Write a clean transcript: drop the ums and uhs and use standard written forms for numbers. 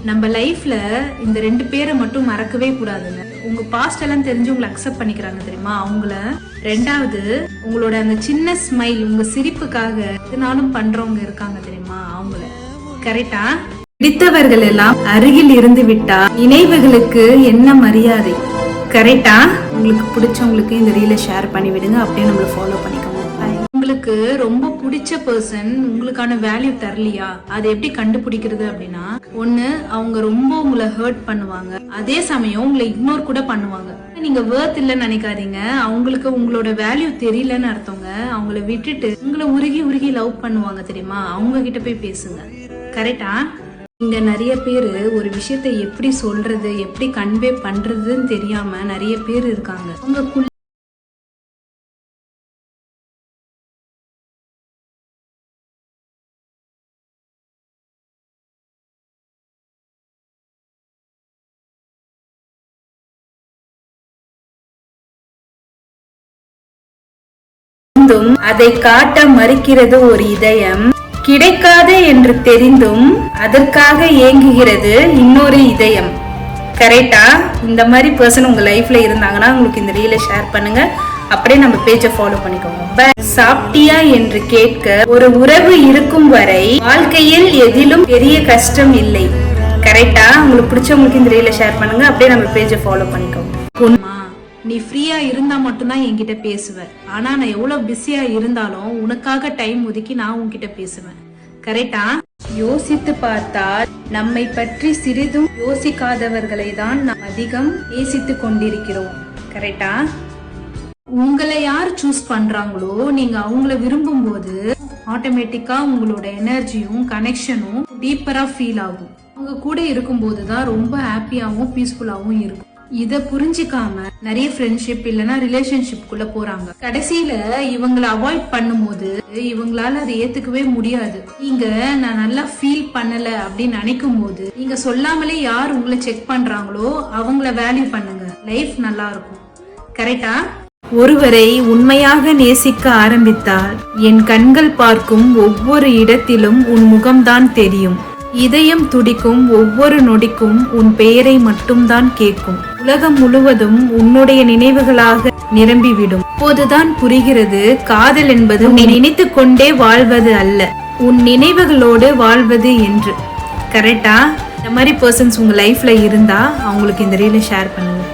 நம்ம லைஃப்ல இந்த 2 பேரை மட்டும் மறக்கவே கூடாதுங்க. உங்க பாஸ்ட் எல்லாம் தெரிஞ்சு உங்களை அக்செப்ட் பண்ணிக்கிறாங்க தெரியுமா அவங்கள. ரெண்டாவது, உங்களோட அந்த சின்ன ஸ்மைல், உங்க சிரிப்புக்காக எதுனாலும் பண்றவங்க இருக்காங்க தெரியுமா அவங்கள. கரெக்டா? பிடித்தவர்கள் எல்லாம் அருகில் இருந்து விட்டா நினைவுகளுக்கு என்ன மரியாதை. கரெக்டா? உங்களுக்கு பிடிச்சவங்களுக்கு இந்த ரீலை ஷேர் பண்ணி விடுங்க. அப்படியே நம்மள ஃபாலோ பண்ணிக்கோங்க. உங்களுக்கு ரொம்ப பிடிச்ச பர்சன் உங்களுக்கான வேல்யூ தரலையா, அதை எப்படி கண்டுபிடிக்கிறது அப்படின்னா, ஒண்ணு அவங்க ரொம்ப உங்களை ஹர்ட் பண்ணுவாங்க, அதே சமயம் உங்களை இக்னோர் கூட பண்ணுவாங்க. நீங்க வர்த் இல்லன்னு நினைக்காதீங்க. அவங்களுக்கு உங்களோட வேல்யூ தெரியலன்னு அர்த்தங்க. அவங்கள விட்டுட்டு உங்களை உருகி உருகி லவ் பண்ணுவாங்க தெரியுமா, அவங்க கிட்ட போய் பேசுங்க. கரெக்டா? இங்க நிறைய பேரு ஒரு விஷயத்தை எப்படி சொல்றது, எப்படி கன்வே பண்றதுன்னு தெரியாம நிறைய பேர் இருக்காங்க. உங்க அதை காட்ட மறுக்கிறது ஒரு இதயம், கிடைக்காது என்று தெரிந்தும் அதற்காக ஏங்குகிறது இன்னொரு இதயம். கரெக்டா? இந்த மாதிரி பர்சன் உங்க லைஃப்ல இருந்தாங்கன்னா உங்களுக்கு இந்த ரீலை ஷேர் பண்ணுங்க. அப்படியே நம்ம பேஜை ஃபாலோ பண்ணிக்கோங்க. சாப்பிட்டியா என்று கேட்க ஒரு உறவு இருக்கும் வரை வாழ்க்கையில் எதிலும் பெரிய கஷ்டம் இல்லை. கரெக்டா? உங்களுக்கு பிடிச்சவங்களுக்கு இந்த ரீலை ஷேர் பண்ணுங்க. அப்படியே நம்ம பேஜை ஃபாலோ பண்ணிக்கோங்க. நீ ஃப்ரீயா இருந்தா மட்டும்தான் என்கிட்ட பேசுவேன். ஆனா நான் எவ்வளவு பிஸியா இருந்தாலும் உனக்காக டைம் ஒதுக்கி நான் உன்கிட்ட பேசுவேன். கரெக்டா? யோசித்து பார்த்தால் நம்மை பற்றி சிறிதும் யோசிக்காதவர்களை தான் நாம் அதிகம் நேசித்து கொண்டிருக்கிறோம். கரெக்டா? உங்களை யார் சூஸ் பண்றாங்களோ நீங்க அவங்கள விரும்பும் போது ஆட்டோமேட்டிக்கா உங்களோட எனர்ஜியும் கனெக்ஷனும் டீப்பரா ஃபீல் ஆகும். அவங்க கூட இருக்கும் போதுதான் ரொம்ப ஹாப்பியாவும் பீஸ்ஃபுல்லாவும் இருக்கும். இத புரிஞ்சிக்காம நிறைய ஃப்ரெண்ட்ஷிப் இல்லனா ரிலேஷன்ஷிப்குள்ள போறாங்க. கடைசியில இவங்களை அவாய்ட் பண்ணும்போது இவங்களால அதை ஏத்துக்கவே முடியாது. நீங்க நான் நல்லா ஃபீல் பண்ணல அப்படின்னு நினைக்கும் போது நீங்க சொல்லாமலே யார் உங்களை செக் பண்றாங்களோ அவங்கள வேல்யூ பண்ணுங்க. லைஃப் நல்லா இருக்கும். கரெக்டா? ஒருவரை உண்மையாக நேசிக்க ஆரம்பித்தால் என் கண்கள் பார்க்கும் ஒவ்வொரு இடத்திலும் உன் முகம்தான் தெரியும். இதயம் துடிக்கும் ஒவ்வொரு நொடிக்கும் உன் பெயரை மட்டும்தான் கேட்கும். உலகம் முழுவதும் உன்னுடைய நினைவுகளாக நிரம்பிவிடும். அப்போதுதான் புரிகிறது காதல் என்பது நீ நினைத்து கொண்டே வாழ்வது அல்ல, உன் நினைவுகளோடு வாழ்வது என்று. கரெக்டா? இந்த மாதிரி பர்சன்ஸ் உங்க லைஃப்ல இருந்தா அவங்களுக்கு இந்த ரீலை ஷேர் பண்ணுங்க.